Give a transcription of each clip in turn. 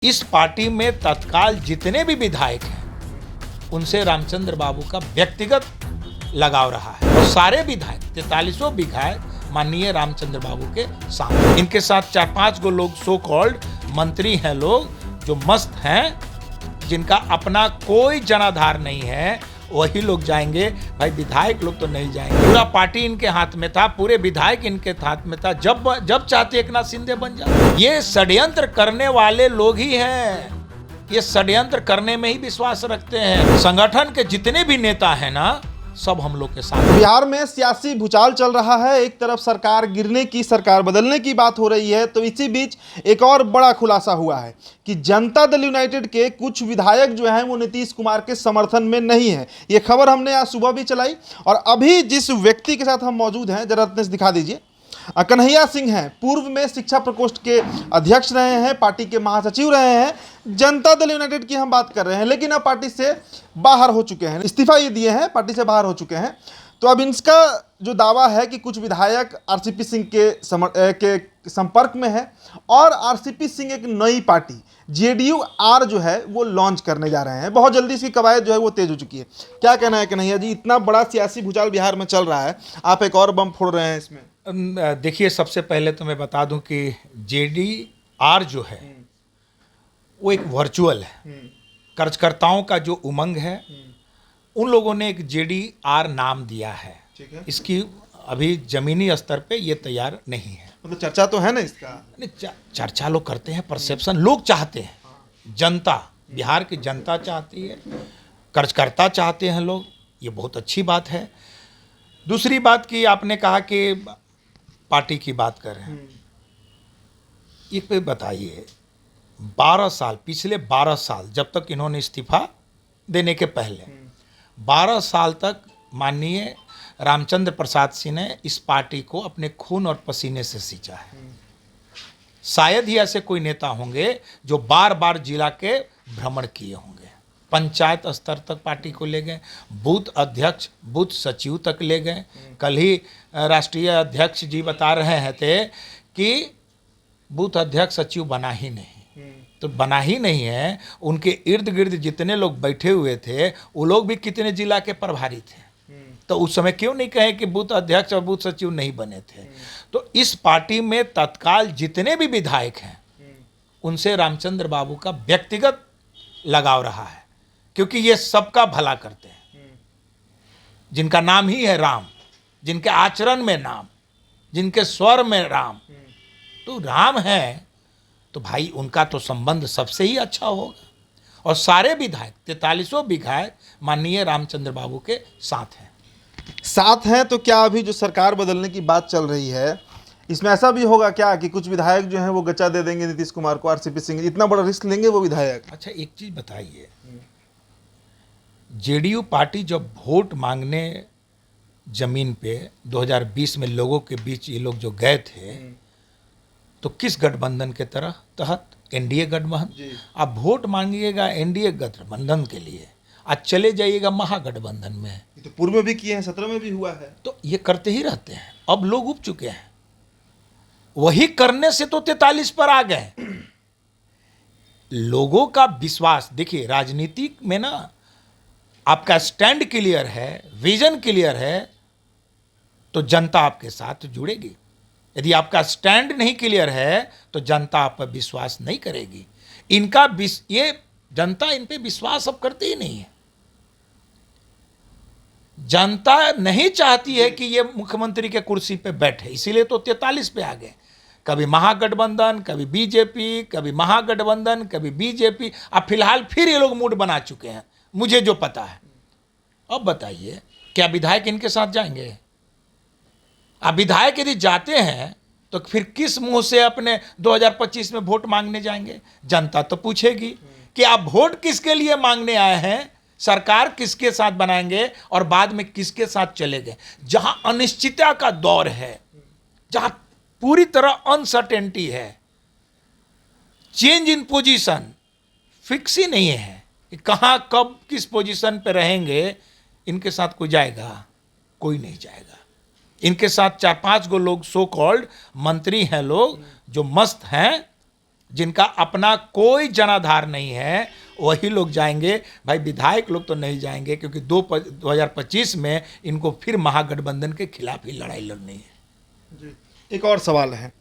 इस पार्टी में तत्काल जितने भी विधायक हैं उनसे रामचंद्र बाबू का व्यक्तिगत लगाव रहा है और सारे विधायक 43 विधायक माननीय रामचंद्र बाबू के साथ। इनके साथ 4-5 गो लोग सो कॉल्ड मंत्री हैं, लोग जो मस्त हैं, जिनका अपना कोई जनाधार नहीं है, वही लोग जाएंगे। भाई विधायक लोग तो नहीं जाएंगे। पूरा पार्टी इनके हाथ में था, पूरे विधायक इनके हाथ में था। जब चाहते एकनाथ शिंदे बन जाए। ये षड्यंत्र करने वाले लोग ही हैं, ये षड्यंत्र करने में ही विश्वास रखते हैं। संगठन के जितने भी नेता हैं ना, सब हम लोग के साथ। बिहार में सियासी भूचाल चल रहा है। एक तरफ सरकार गिरने की, सरकार बदलने की बात हो रही है, तो इसी बीच एक और बड़ा खुलासा हुआ है कि जनता दल यूनाइटेड के कुछ विधायक जो हैं वो नीतीश कुमार के समर्थन में नहीं है। ये खबर हमने आज सुबह भी चलाई और अभी जिस व्यक्ति के साथ हम मौजूद हैं, जरा रत्नेश दिखा दीजिए। कन्हैया सिंह हैं, पूर्व में शिक्षा प्रकोष्ठ के अध्यक्ष रहे हैं, पार्टी के महासचिव रहे हैं। जनता दल यूनाइटेड की हम बात कर रहे हैं, लेकिन अब पार्टी से बाहर हो चुके हैं, इस्तीफा ये दिए हैं, पार्टी से बाहर हो चुके हैं। तो अब इनका जो दावा है कि कुछ विधायक आरसीपी सिंह के संपर्क में है और आरसीपी सिंह एक नई पार्टी जेडीयू-आर जो है वो लॉन्च करने जा रहे हैं। बहुत जल्दी इसकी कवायद जो है वो तेज हो चुकी है। क्या कहना है कन्हैया जी, इतना बड़ा सियासी भूचाल बिहार में चल रहा है, आप एक और बम फोड़ रहे हैं इसमें? देखिए, सबसे पहले तो मैं बता दूं कि जेडीआर जो है वो एक वर्चुअल है। कार्यकर्ताओं का जो उमंग है, उन लोगों ने एक जेडीआर नाम दिया है। इसकी अभी जमीनी स्तर पे ये तैयार नहीं है। मतलब चर्चा तो है ना इसका? नहीं, चर्चा लोग करते हैं, परसेप्शन लोग चाहते हैं, जनता, बिहार की जनता चाहती है, कार्यकर्ता चाहते हैं लोग। ये बहुत अच्छी बात है। दूसरी बात कि आपने कहा कि पार्टी की बात कर रहे हैं, एक पे बताइए, 12 साल, पिछले 12 साल, जब तक इन्होंने इस्तीफा देने के पहले 12 साल तक माननीय रामचंद्र प्रसाद सिंह ने इस पार्टी को अपने खून और पसीने से सींचा है। शायद ही ऐसे कोई नेता होंगे जो बार बार जिला के भ्रमण किए होंगे। पंचायत स्तर तक पार्टी को ले गए, बूथ अध्यक्ष, बूथ सचिव तक ले गए। कल ही राष्ट्रीय अध्यक्ष जी बता रहे थे कि बूथ अध्यक्ष सचिव बना ही नहीं। तो बना ही नहीं है, उनके इर्द गिर्द जितने लोग बैठे हुए थे वो लोग भी कितने जिला के प्रभारी थे। तो उस समय क्यों नहीं कहे कि बूथ अध्यक्ष और बूथ सचिव नहीं बने थे? तो इस पार्टी में तत्काल जितने भी विधायक हैं उनसे रामचंद्र बाबू का व्यक्तिगत लगाव रहा है, क्योंकि ये सबका भला करते हैं। जिनका नाम ही है राम, जिनके आचरण में नाम, जिनके स्वर में राम, तो राम है तो भाई उनका तो संबंध सबसे ही अच्छा होगा। और सारे विधायक 43 विधायक माननीय रामचंद्र बाबू के साथ हैं। तो क्या अभी जो सरकार बदलने की बात चल रही है, इसमें ऐसा भी होगा क्या कि कुछ विधायक जो हैं वो गचा दे देंगे नीतीश कुमार को? आरसीपी सिंह इतना बड़ा रिस्क लेंगे वो विधायक? अच्छा, एक चीज बताइए, जेडीयू पार्टी जब वोट मांगने जमीन पे 2020 में लोगों के बीच ये लोग जो गए थे, तो किस गठबंधन के तहत? एनडीए गठबंधन। आप वोट मांगिएगा एनडीए गठबंधन के लिए, आज चले जाइएगा महागठबंधन में। ये तो पूर्व में भी किए हैं, 17 में भी हुआ है। तो ये करते ही रहते हैं। अब लोग उब चुके हैं, वही करने से तो 43 पर आ गए। लोगों का विश्वास देखिए, राजनीति में ना आपका स्टैंड क्लियर है, विजन क्लियर है, तो जनता आपके साथ जुड़ेगी। यदि आपका स्टैंड नहीं क्लियर है तो जनता आप पर विश्वास नहीं करेगी। ये जनता इन पे विश्वास अब करती ही नहीं है। जनता नहीं चाहती है कि ये मुख्यमंत्री के कुर्सी पे बैठे, इसीलिए तो 43 पे आ गए। कभी महागठबंधन, कभी बीजेपी, कभी महागठबंधन, कभी बीजेपी। अब फिलहाल फिर ये लोग मूड बना चुके हैं, मुझे जो पता है। अब बताइए, क्या विधायक इनके साथ जाएंगे? अब विधायक यदि जाते हैं तो फिर किस मुंह से अपने 2025 में वोट मांगने जाएंगे? जनता तो पूछेगी कि आप वोट किसके लिए मांगने आए हैं, सरकार किसके साथ बनाएंगे और बाद में किसके साथ चले गए। जहां अनिश्चितता का दौर है, जहां पूरी तरह अनसर्टेनिटी है, चेंज इन पोजीशन, फिक्स ही नहीं है कि कहां कब किस पोजीशन पे रहेंगे। इनके साथ कोई जाएगा? कोई नहीं जाएगा। इनके साथ 4-5 गो लोग सो कॉल्ड मंत्री हैं, लोग जो मस्त हैं, जिनका अपना कोई जनाधार नहीं है वही लोग जाएंगे। भाई विधायक लोग तो नहीं जाएंगे, क्योंकि 2025 में इनको फिर महागठबंधन के खिलाफ ही लड़ाई लड़नी है। एक और सवाल है,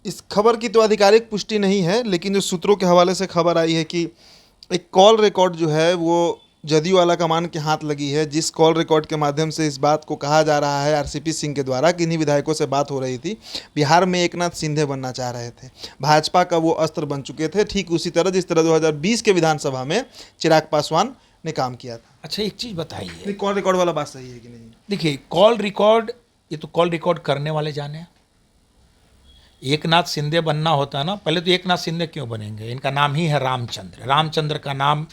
इस खबर की तो आधिकारिक पुष्टि नहीं है, लेकिन जो सूत्रों के हवाले से खबर आई है कि एक कॉल रिकॉर्ड जो है वो जदयू वाला कमान के हाथ लगी है, जिस कॉल रिकॉर्ड के माध्यम से इस बात को कहा जा रहा है आरसीपी सिंह के द्वारा कि इन्हीं विधायकों से बात हो रही थी, बिहार में एकनाथ शिंदे बनना चाह रहे थे, भाजपा का वो अस्त्र बन चुके थे, ठीक उसी तरह जिस तरह 2020 के विधानसभा में चिराग पासवान ने काम किया था। अच्छा एक चीज़ बताइए, कॉल रिकॉर्ड वाला बात सही है कि नहीं? देखिए कॉल रिकॉर्ड, ये तो कॉल रिकॉर्ड करने वाले जाने। एकनाथ शिंदे बनना होता है ना, पहले तो एकनाथ शिंदे क्यों बनेंगे, इनका नाम ही है रामचंद्र। रामचंद्र का नाम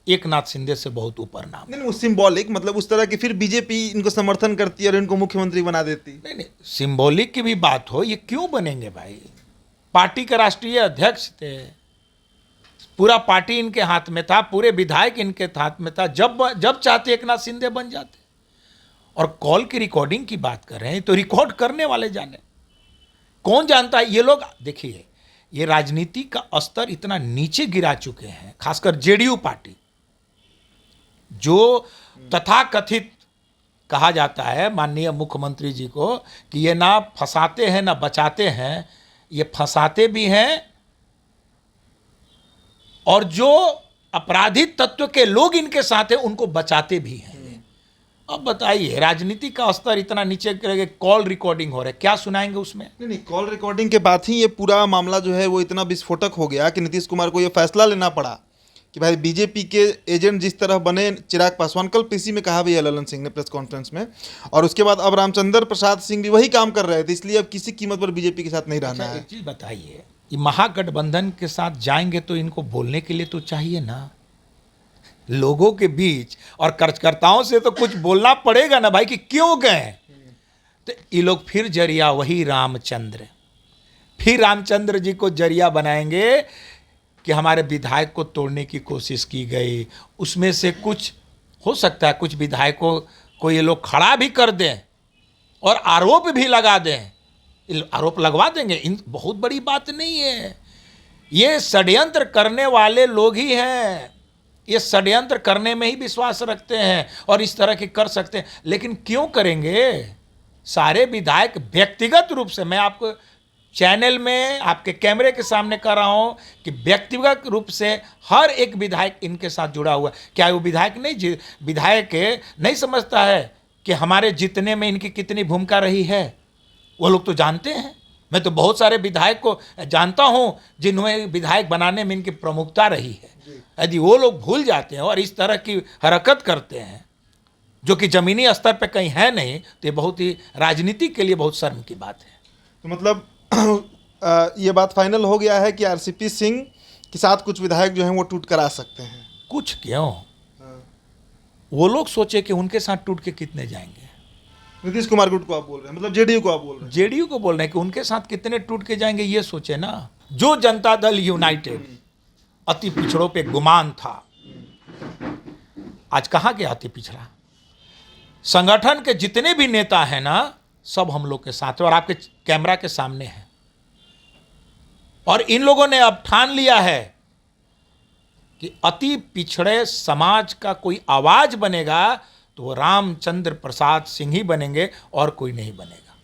एकनाथ शिंदे से बहुत ऊपर नाम। नहीं, वो सिंबॉलिक, मतलब उस तरह की फिर बीजेपी इनको समर्थन करती है और इनको मुख्यमंत्री बना देती। नहीं, सिंबॉलिक की भी बात हो, ये क्यों बनेंगे भाई? पार्टी के राष्ट्रीय अध्यक्ष थे, पूरा पार्टी इनके हाथ में था, पूरे विधायक इनके हाथ में था, जब चाहते एकनाथ शिंदे बन जाते। और कॉल की रिकॉर्डिंग की बात कर रहे हैं तो रिकॉर्ड करने वाले जाने, कौन जानता है। ये लोग देखिए, ये राजनीति का स्तर इतना नीचे गिरा चुके हैं, खासकर जेडीयू पार्टी, जो तथाकथित कहा जाता है माननीय मुख्यमंत्री जी को कि ये ना फंसाते हैं ना बचाते हैं, ये फंसाते भी हैं और जो अपराधिक तत्व के लोग इनके साथ हैं उनको बचाते भी हैं। अब बताइए, राजनीति का स्तर इतना नीचे गिर, कॉल रिकॉर्डिंग हो रहा है, क्या सुनाएंगे उसमें? नहीं, कॉल रिकॉर्डिंग के बाद ही ये पूरा मामला जो है वो इतना विस्फोटक हो गया कि नीतीश कुमार को ये फैसला लेना पड़ा कि भाई बीजेपी के एजेंट जिस तरह बने चिराग पासवान, कल पीसी में कहा भी है ललन सिंह ने प्रेस कॉन्फ्रेंस में, और उसके बाद अब रामचंद्र प्रसाद सिंह भी वही काम कर रहे थे, इसलिए अब किसी कीमत पर बीजेपी के साथ नहीं रहना है। एक चीज बताइए, ये महागठबंधन के साथ जाएंगे तो इनको बोलने के लिए तो चाहिए ना, लोगों के बीच और कार्यकर्ताओं से तो कुछ बोलना पड़ेगा ना भाई कि क्यों गए। तो ये लोग फिर जरिया वही रामचंद्र, फिर रामचंद्र जी को जरिया बनाएंगे कि हमारे विधायक को तोड़ने की कोशिश की गई, उसमें से कुछ हो सकता है कुछ विधायकों को ये लोग खड़ा भी कर दें और आरोप भी लगा दें, आरोप लगवा देंगे। इन बहुत बड़ी बात नहीं है, ये षड्यंत्र करने वाले लोग ही हैं, ये षड्यंत्र करने में ही विश्वास रखते हैं और इस तरह के कर सकते हैं। लेकिन क्यों करेंगे? सारे विधायक व्यक्तिगत रूप से, मैं आपको चैनल में आपके कैमरे के सामने कर रहा हूं कि व्यक्तिगत रूप से हर एक विधायक इनके साथ जुड़ा हुआ है। क्या वो विधायक नहीं समझता है कि हमारे जीतने में इनकी कितनी भूमिका रही है? वो लोग तो जानते हैं। मैं तो बहुत सारे विधायक को जानता हूं जिन्हें विधायक बनाने में इनकी प्रमुखता रही है। यदि वो लोग भूल जाते हैं और इस तरह की हरकत करते हैं जो कि जमीनी स्तर पर कहीं है नहीं, तो ये बहुत ही राजनीति के लिए बहुत शर्म की बात है। तो मतलब ये बात फाइनल हो गया है कि आरसीपी सिंह के साथ कुछ विधायक जो हैं वो टूट कर आ सकते हैं। कुछ क्यों, वो लोग सोचे कि उनके साथ टूट के कितने जाएंगे। नीतीश कुमार को आप बोल रहे हैं, मतलब जेडीयू को आप बोल रहे हैं? जेडीयू को बोल रहे हैं कि उनके साथ कितने टूट के जाएंगे, ये सोचे ना। जो जनता दल यूनाइटेड अति पिछड़ों पे गुमान था, आज कहाँ गया अति पिछड़ा? संगठन के जितने भी नेता हैं ना, सब हम लोग के साथ है और आपके कैमरा के सामने है। और इन लोगों ने अब ठान लिया है कि अति पिछड़े समाज का कोई आवाज बनेगा तो वो रामचंद्र प्रसाद सिंह ही बनेंगे और कोई नहीं बनेगा।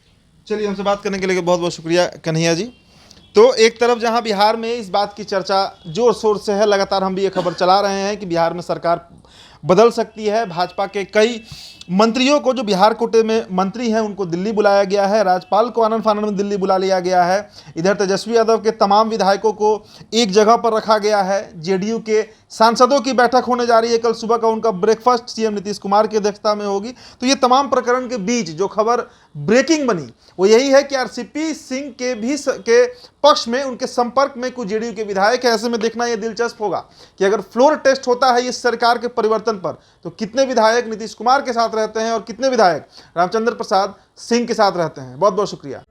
चलिए, हमसे बात करने के लिए बहुत बहुत शुक्रिया कन्हैया जी। तो एक तरफ जहां बिहार में इस बात की चर्चा जोर शोर से है, लगातार हम भी ये खबर चला रहे हैं कि बिहार में सरकार बदल सकती है। भाजपा के कई मंत्रियों को, जो बिहार कोटे में मंत्री हैं, उनको दिल्ली बुलाया गया है। राज्यपाल को आनंद फानंद में दिल्ली बुला लिया गया है। इधर तेजस्वी यादव के तमाम विधायकों को एक जगह पर रखा गया है। जेडीयू के सांसदों की बैठक होने जा रही है, कल सुबह का उनका ब्रेकफास्ट सीएम नीतीश कुमार की अध्यक्षता में होगी। तो ये तमाम प्रकरण के बीच जो खबर ब्रेकिंग बनी वो यही है कि आरसीपी सिंह के पक्ष में, उनके संपर्क में कुछ जेडीयू के विधायक है। ऐसे में देखना यह दिलचस्प होगा कि अगर फ्लोर टेस्ट होता है इस सरकार के परिवर्तन पर, तो कितने विधायक नीतीश कुमार के साथ रहते हैं और कितने विधायक रामचंद्र प्रसाद सिंह के साथ रहते हैं। बहुत बहुत शुक्रिया।